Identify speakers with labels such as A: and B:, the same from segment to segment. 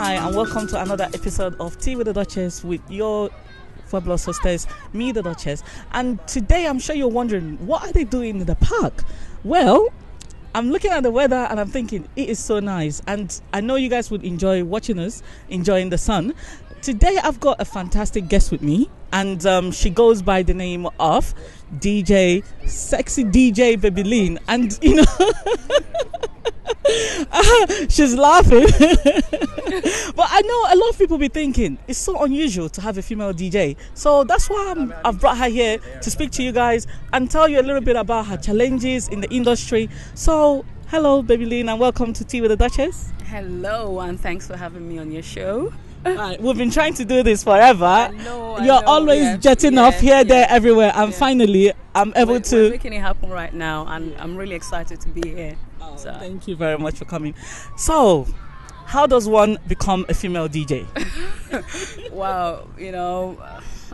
A: Hi, and welcome to another episode of Tea with the Duchess with your fabulous hostess, me, the Duchess. And today, I'm sure you're wondering, what are they doing in the park? Well, I'm looking at the weather and I'm thinking it is so nice. And I know you guys would enjoy watching us, enjoying the sun. Today, I've got a fantastic guest with me, and she goes by the name of Sexy DJ Babylynn. And, you know, she's laughing. But I know a lot of people be thinking, it's so unusual to have a female DJ. So that's why I've brought her here to speak to you guys and tell you a little bit about her challenges in the industry. So, hello, Babylynn, and welcome to Tea with the Duchess.
B: Hello, and thanks for having me on your show.
A: Right, we've been trying to do this forever.
B: I know,
A: You're always jetting off here, there, everywhere, and finally I'm able to...
B: We're making it happen right now, and I'm really excited to be here. So.
A: Thank you very much for coming. So, how does one become a female DJ?
B: Wow, you know,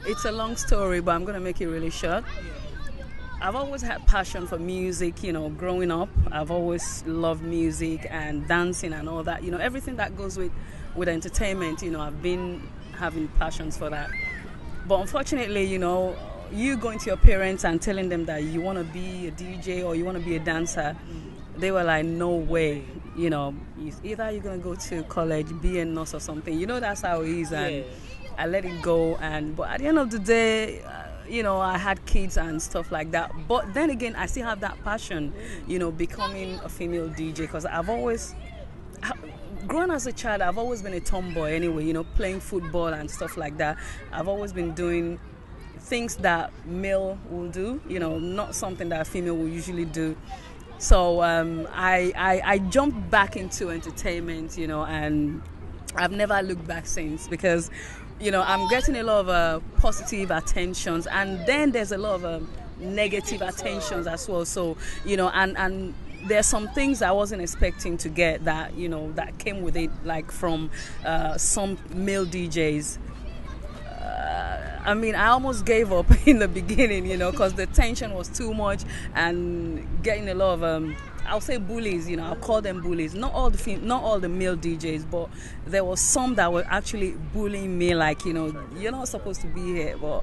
B: it's a long story, but I'm going to make it really short. I've always had passion for music, you know, growing up. I've always loved music and dancing and all that. You know, everything that goes with entertainment, you know, I've been having passions for that. But unfortunately, you know, you going to your parents and telling them that you want to be a DJ or you want to be a dancer, they were like, no way, you know, either you're going to go to college, be a nurse or something. You know, that's how it is. And I let it go. But at the end of the day, you know, I had kids and stuff like that. But then again, I still have that passion, you know, becoming a female DJ, because I've always... Growing as a child, I've always been a tomboy anyway, you know, playing football and stuff like that. I've always been doing things that male will do, you know, not something that a female will usually do. So I jumped back into entertainment, you know, and I've never looked back since, because, you know, I'm getting a lot of positive attentions, and then there's a lot of negative attentions as well. So, you know, and there's some things I wasn't expecting to get that, you know, that came with it, like from some male DJs. I mean, I almost gave up in the beginning, you know, because the tension was too much and getting a lot of, I'll say bullies, you know, I'll call them bullies. Not all the male DJs, but there was some that were actually bullying me, like, you know, you're not supposed to be here. But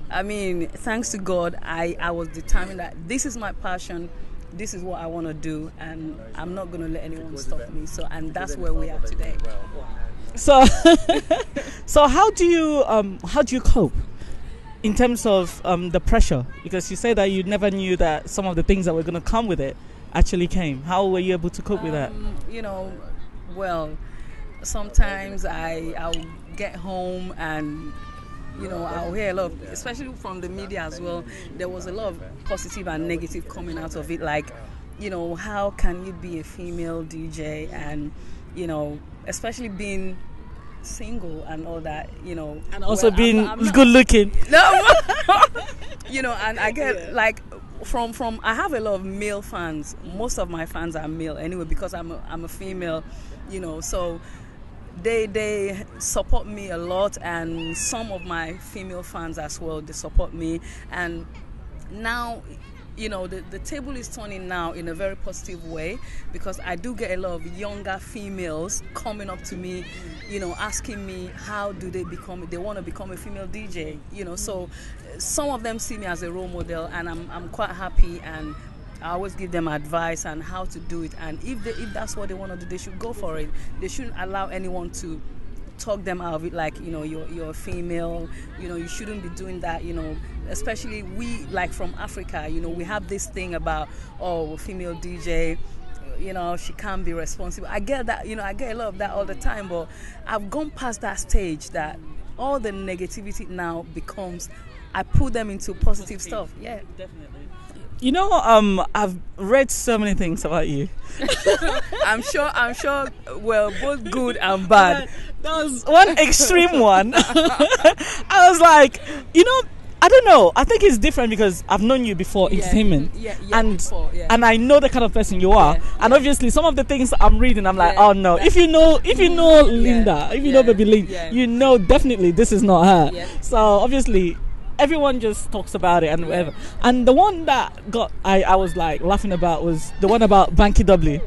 B: I mean, thanks to God, I was determined that this is my passion. This is what I want to do, and I'm not going to let anyone stop me. So, and that's where we are today.
A: So, so how do you cope in terms of the pressure? Because you say that you never knew that some of the things that were going to come with it actually came. How were you able to cope with that?
B: You know, well, sometimes I'll get home and, you know, I'll hear a lot of, especially from the media as well, there was a lot of positive and negative coming out of it. Like, you know, how can you be a female DJ, and, you know, especially being single and all that, you know.
A: And also being good looking.
B: No, you know, and I get like, from I have a lot of male fans. Most of my fans are male anyway, because I'm a female, you know, so they support me a lot, and some of my female fans as well, they support me. And now, you know, the table is turning now in a very positive way, because I do get a lot of younger females coming up to me, you know, asking me how do they want to become a female DJ, you know. So some of them see me as a role model, and I'm quite happy, and I always give them advice on how to do it. And if that's what they want to do, they should go for it. They shouldn't allow anyone to talk them out of it, like, you know, you're a female, you know, you shouldn't be doing that, you know. Especially we, like, from Africa, you know, we have this thing about, oh, female DJ, you know, she can't be responsible. I get that, you know, I get a lot of that all the time, but I've gone past that stage that all the negativity now becomes, I put them into positive stuff. Yeah,
A: definitely. You know, I've read so many things about you.
B: I'm sure. Well, both good and bad.
A: There was one extreme one. I was like, you know, I don't know. I think it's different because I've known you before entertainment, and I know the kind of person you are. And obviously, some of the things I'm reading, I'm like, oh no. If you know Linda, if you know Babylynn, you know definitely this is not her. Yeah. So obviously, everyone just talks about it and whatever. And the one that I was like laughing about was the one about Banky W.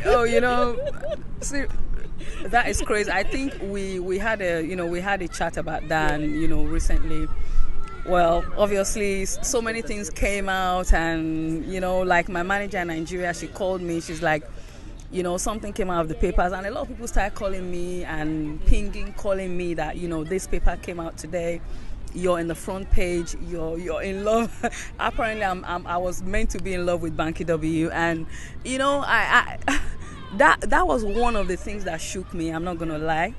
B: Oh, you know, see, That is crazy. I think we had a chat about that, and recently. Well, obviously, so many things came out, and like my manager in Nigeria, she called me. She's like, something came out of the papers, and a lot of people started calling me and pinging, calling me that this paper came out today. You're in the front page. You're in love. Apparently, I was meant to be in love with Banky W, and I that was one of the things that shook me. I'm not gonna lie.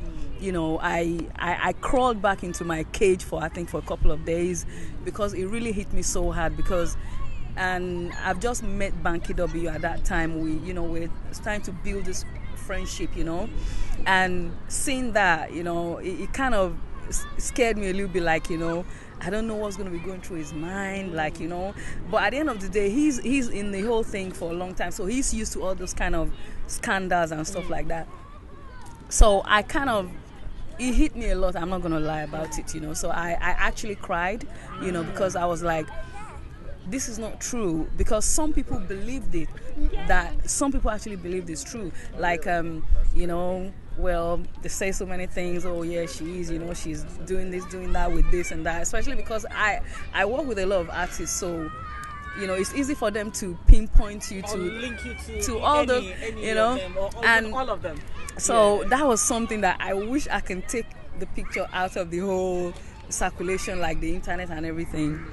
B: I crawled back into my cage for a couple of days, because it really hit me so hard, and I've just met Banky W at that time. We're starting to build this friendship, and seeing that, it kind of scared me a little bit, like, I don't know what's going to be going through his mind, like, but at the end of the day, he's in the whole thing for a long time, so he's used to all those kind of scandals and stuff like that. So it hit me a lot, I'm not going to lie about it, so I actually cried, because I was like, this is not true, because some people believed it, that some people actually believed it's true, like, well, they say so many things, oh yeah, she's doing this, doing that with this and that, especially because I work with a lot of artists, so it's easy for them to pinpoint you to
A: link you
B: to all those,
A: and all of them.
B: So that was something that I wish I can take the picture out of the whole circulation, like the internet and everything.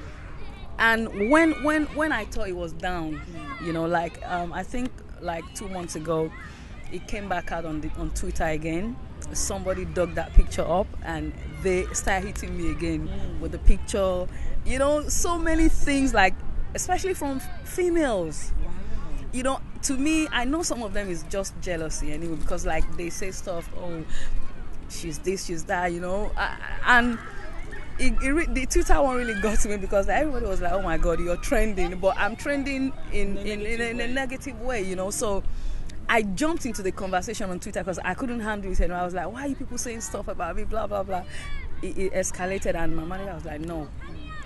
B: And when I thought it was down, like I think like 2 months ago, it came back out on Twitter again. Somebody dug that picture up, and they started hitting me again with the picture. So many things, like especially from females. To me, I know some of them is just jealousy anyway, because like they say stuff, oh, she's this, she's that, and the Twitter one really got to me, because everybody was like, oh my God, you're trending, but I'm trending in a negative way, so I jumped into the conversation on Twitter because I couldn't handle it, and I was like, why are you people saying stuff about me, blah blah blah. It escalated, and my manager was like, no,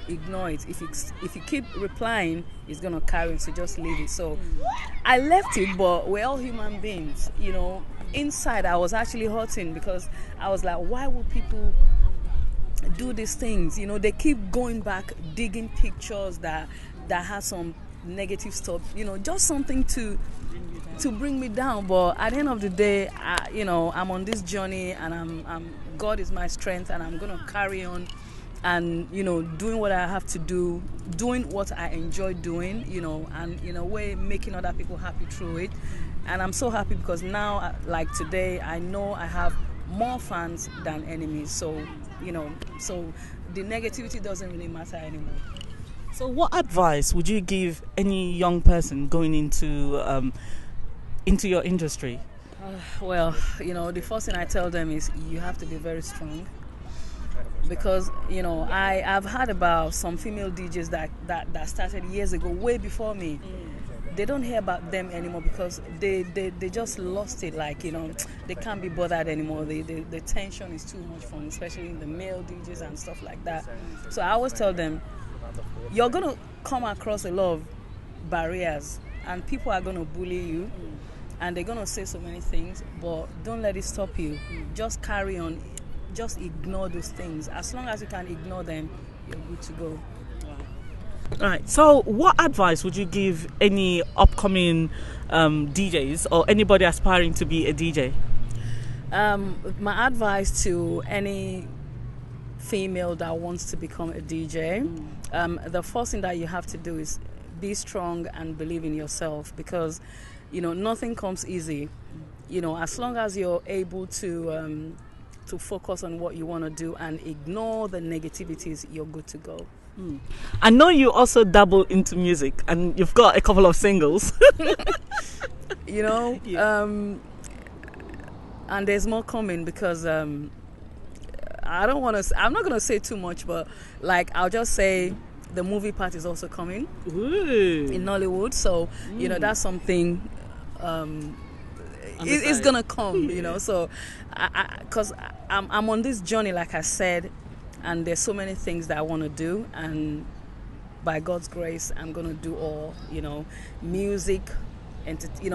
B: ignore it. If you keep replying, it's gonna carry on, so just leave it. So I left it, but we're all human beings, Inside I was actually hurting, because I was like, why would people do these things? They keep going back, digging pictures that have some negative stuff, just something to bring me down. But at the end of the day, I'm on this journey, and I'm God is my strength, and I'm gonna carry on, and doing what I have to do, doing what I enjoy doing, and in a way making other people happy through it. And I'm so happy, because now, like today, I know I have more fans than enemies, so so the negativity doesn't really matter anymore.
A: So what advice would you give any young person going into your industry?
B: Well, the first thing I tell them is you have to be very strong, because I've heard about some female DJs that started years ago, way before me. They don't hear about them anymore, because they just lost it, like they can't be bothered anymore. The tension is too much for them, especially in the male DJs and stuff like that. So I always tell them, you're gonna come across a lot of barriers, and people are gonna bully you, and they're gonna say so many things, but don't let it stop you. Just carry on, just ignore those things. As long as you can ignore them, you're good to go.
A: Right. So what advice would you give any upcoming DJs, or anybody aspiring to be a DJ?
B: My advice to any female that wants to become a DJ, the first thing that you have to do is be strong and believe in yourself, because nothing comes easy. As long as you're able to focus on what you want to do and ignore the negativities, you're good to go.
A: I know you also dabble into music, and you've got a couple of singles.
B: And there's more coming, because I'm not going to say too much, but like I'll just say the movie part is also coming.
A: Ooh.
B: In Nollywood, so that's something it's gonna come. So because I'm on this journey, like I said, and there's so many things that I want to do, and by God's grace, I'm gonna do all. Music,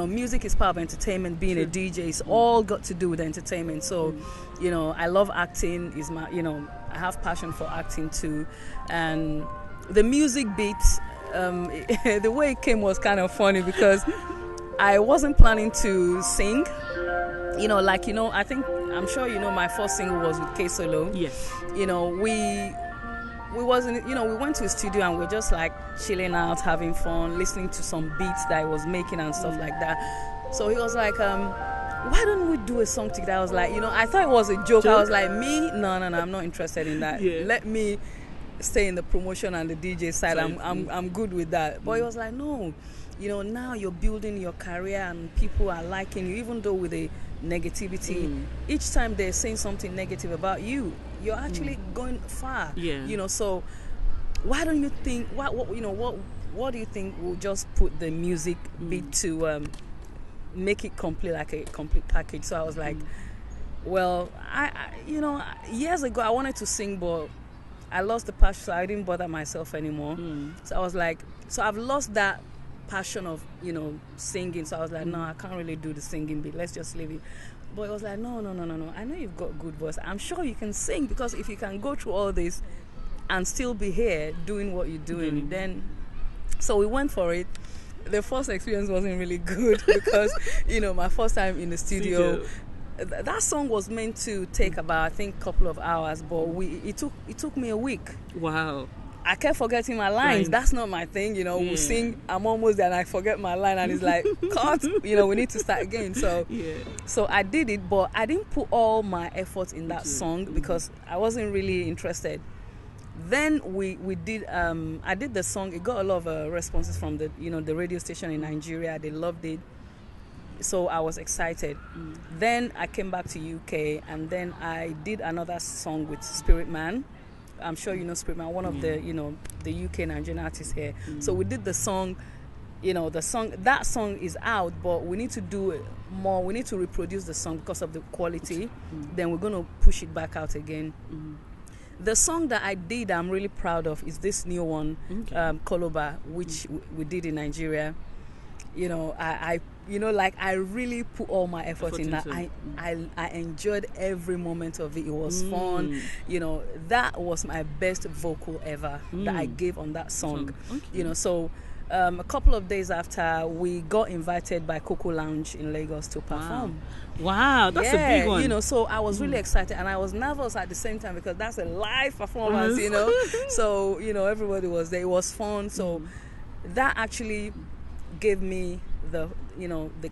B: music is part of entertainment. Being a DJ is all got to do with entertainment. So, I love acting. Is my, I have passion for acting too, and the music beat. The way it came was kind of funny because I wasn't planning to sing. I think I'm sure my first single was with K Solo.
A: Yes.
B: We wasn't, we went to a studio and we're just like chilling out, having fun, listening to some beats that I was making and stuff like that. So he was like, why don't we do a song together? I was like, I thought it was a joke. I was like, me? No, I'm not interested in that.
A: Yeah.
B: Let me stay in the promotion and the DJ side. I'm good with that. But he was like, no, now you're building your career and people are liking you, even though with a negativity. Each time they're saying something negative about you, you're actually going far.
A: Yeah.
B: So why don't you think what do you think we'll just put the music beat to make it complete, like a complete package? So I was like, well, I years ago I wanted to sing, but I lost the passion, so I didn't bother myself anymore. So I was like, so I've lost that passion of singing. So I was like, no, I can't really do the singing bit. Let's just leave it. But it was like, no. I know you've got good voice. I'm sure you can sing, because if you can go through all this and still be here doing what you're doing, then. So we went for it. The first experience wasn't really good because my first time in the studio. That song was meant to take about, I think, a couple of hours, but it took me a week.
A: Wow.
B: I kept forgetting my lines. That's not my thing, we sing, I'm almost there and I forget my line and it's like, cut, we need to start again. So I did it, but I didn't put all my effort in that song because I wasn't really interested. Then we did, I did the song. It got a lot of responses from the, the radio station in Nigeria. They loved it. So I was excited. Then I came back to UK and then I did another song with Spirit Man. I'm sure you know Spirit Man, one of the the UK-Nigerian artists here. So we did the song. That song is out, but we need to do more. We need to reproduce the song because of the quality. Then we're going to push it back out again. The song that I did, I'm really proud of, is this new one, Koloba, which we did in Nigeria. I really put all my effort in that. I enjoyed every moment of it. It was fun. That was my best vocal ever that I gave on that song. So a couple of days after, we got invited by Coco Lounge in Lagos to perform.
A: Wow, that's a big one.
B: So I was really excited and I was nervous at the same time because that's a live performance, So, everybody was there. It was fun. So that actually gave me the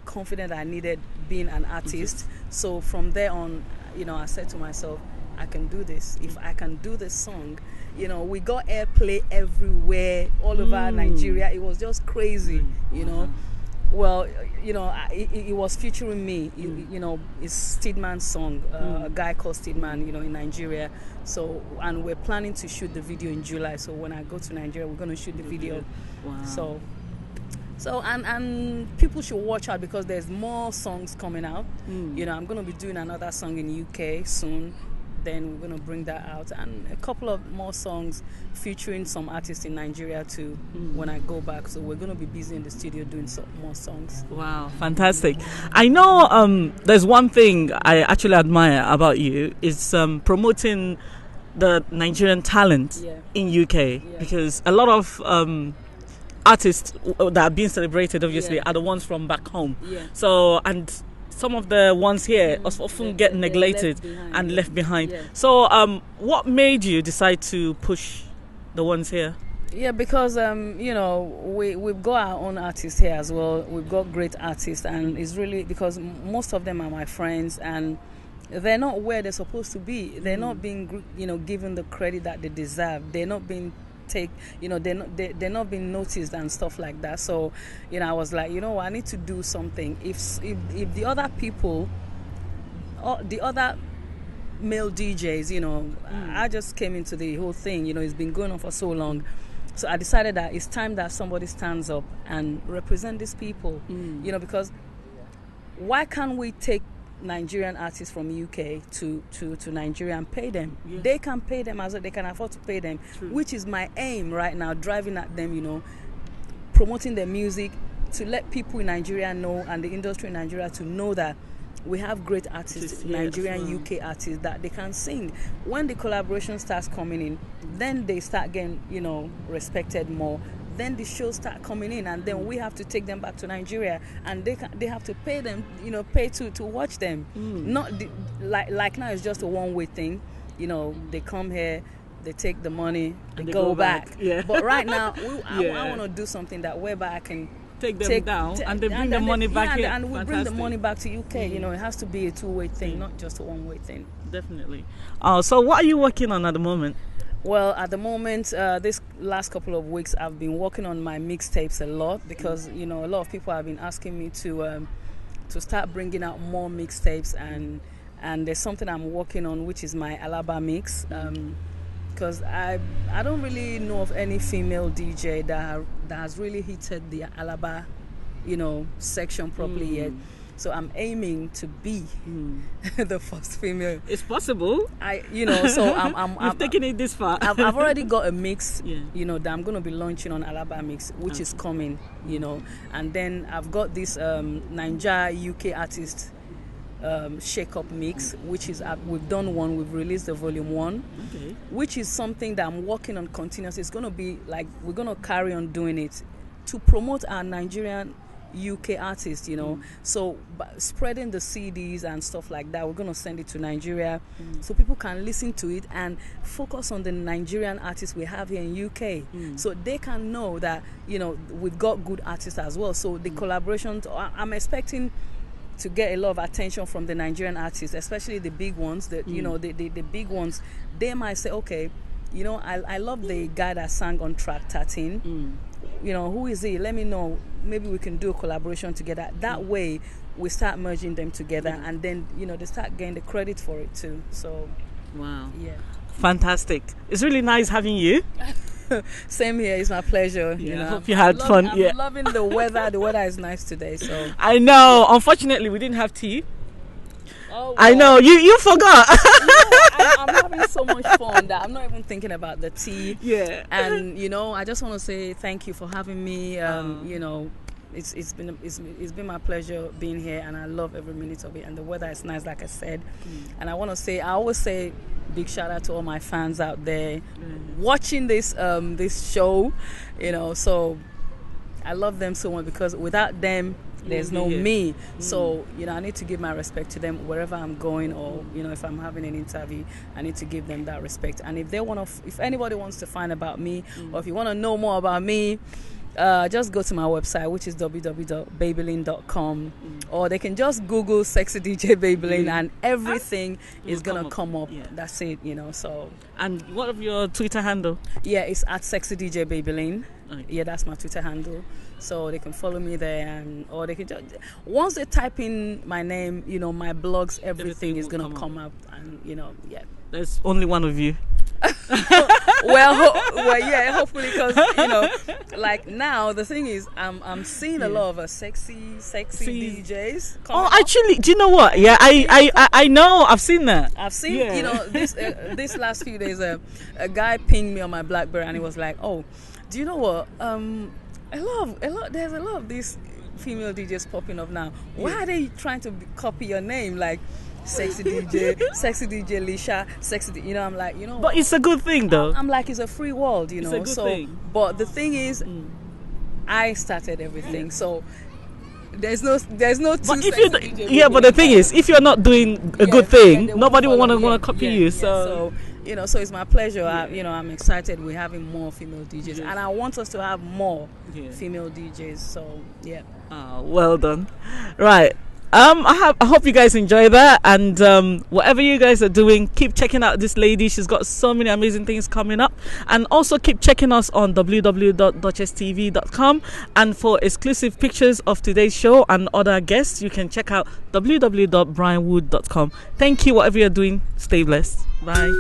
B: confidence I needed being an artist. So from there on, I said to myself, I can do this. If I can do this song, we got airplay everywhere, all over Nigeria. It was just crazy, Well, it was featuring me. It's Steedman's song, a guy called Steedman, in Nigeria. So, and we're planning to shoot the video in July. So when I go to Nigeria, we're going to shoot the video.
A: Wow.
B: So and people should watch out because there's more songs coming out. I'm going to be doing another song in UK soon. Then we're going to bring that out, and a couple of more songs featuring some artists in Nigeria too when I go back. So we're going to be busy in the studio doing some more songs.
A: Wow, fantastic. I know there's one thing I actually admire about you is promoting the Nigerian talent in UK, because a lot of artists that are being celebrated obviously are the ones from back home. So, and some of the ones here often get neglected and left behind. So what made you decide to push the ones here?
B: Because we've got our own artists here as well. We've got great artists, and it's really because most of them are my friends and they're not where they're supposed to be. They're not being given the credit that they deserve. They're not being they're not being noticed and stuff like that. So I was like, I need to do something. If the other people, the other male DJs, I just came into the whole thing. It's been going on for so long. So I decided that it's time that somebody stands up and represent these people. Because why can't we take Nigerian artists from UK to Nigeria and pay them? They can pay them as well. They can afford to pay them, which is my aim right now, driving at them, promoting their music, to let people in Nigeria know, and the industry in Nigeria to know that we have great artists, Nigerian UK artists, that they can sing. When the collaboration starts coming in, then they start getting, respected more. Then the shows start coming in, and then we have to take them back to Nigeria, and they have to pay them, pay to watch them. Not like now it's just a one-way thing. They come here, they take the money, they go back. Yeah. But right now, I want to do something that whereby I can
A: take them down and they bring the money back here.
B: And we bring the money back to UK. It has to be a two-way thing, not just a one-way thing.
A: Definitely. So what are you working on at the moment?
B: Well, at the moment, this last couple of weeks, I've been working on my mixtapes a lot because a lot of people have been asking me to start bringing out more mixtapes, and there's something I'm working on, which is my Alaba mix. Because I don't really know of any female DJ that has really hitted the Alaba, section properly yet. So I'm aiming to be the first female.
A: It's possible.
B: So I'm
A: You've taken it this far.
B: I've already got a mix, that I'm going to be launching on Alaba mix, which is coming, and then I've got this Nigeria UK artist shake up mix, which is we've done one, we've released the volume 1, which is something that I'm working on continuously. It's going to be like we're going to carry on doing it to promote our Nigerian UK artists, so spreading the CDs and stuff like that. We're going to send it to Nigeria so people can listen to it and focus on the Nigerian artists we have here in UK, so they can know that we've got good artists as well. So the collaborations, I'm expecting to get a lot of attention from the Nigerian artists, especially the big ones. The big ones, they might say, okay, I love the guy that sang on track 13. Who is he? Let me know. Maybe we can do a collaboration together. That way, we start merging them together, and then they start getting the credit for it too. So,
A: wow,
B: yeah,
A: fantastic! It's really nice having you.
B: Same here. It's my pleasure.
A: I hope you had fun.
B: I'm loving the weather. The weather is nice today. So
A: I know. Unfortunately, we didn't have tea.
B: Oh, well.
A: I know. You forgot.
B: I'm having so much fun that I'm not even thinking about the tea.
A: Yeah.
B: And I just want to say thank you for having me. It's been my pleasure being here, and I love every minute of it. And the weather is nice, like I said. And I always say big shout out to all my fans out there watching this show. So I love them so much, because without them, there's no me. So I need to give my respect to them wherever I'm going, or if I'm having an interview, I need to give them that respect. And if anybody wants to find about me, or if you want to know more about me, just go to my website, which is www.babylynn.com, or they can just Google Sexy DJ Babylynn, and everything is gonna come up. Yeah. That's it, So.
A: And what of your Twitter handle?
B: Yeah, it's at Sexy DJ Babylynn.
A: Okay.
B: Yeah, that's my Twitter handle. So they can follow me there, or they can just, once they type in my name, my blogs, everything is gonna come up, and yeah.
A: There's only one of you.
B: Yeah, hopefully, because like now the thing is, I'm seeing a lot of sexy DJs.
A: Actually, do you know what? Yeah, I know. I've seen that.
B: I've seen this last few days. A guy pinged me on my BlackBerry, and he was like, "Oh, do you know what? There's a lot of these female DJs popping up now. Why are they trying to copy your name? Like, sexy DJ, sexy DJ Lisha, sexy. I'm like,
A: But it's a good thing, though.
B: I'm like, it's a free world,
A: It's a good thing.
B: But the thing is, I started everything, so there's no. But but
A: the thing is, if you're not doing a good thing, nobody will want to copy you. So.
B: So it's my pleasure. I'm excited. We're having more female DJs, and I want us to have more female DJs. So yeah.
A: Well done. Right. I hope you guys enjoy that, and whatever you guys are doing, keep checking out this lady. She's got so many amazing things coming up, and also keep checking us on www.duchesstv.com, and for exclusive pictures of today's show and other guests, you can check out www.brianwood.com. Thank you. Whatever you're doing, stay blessed. Bye.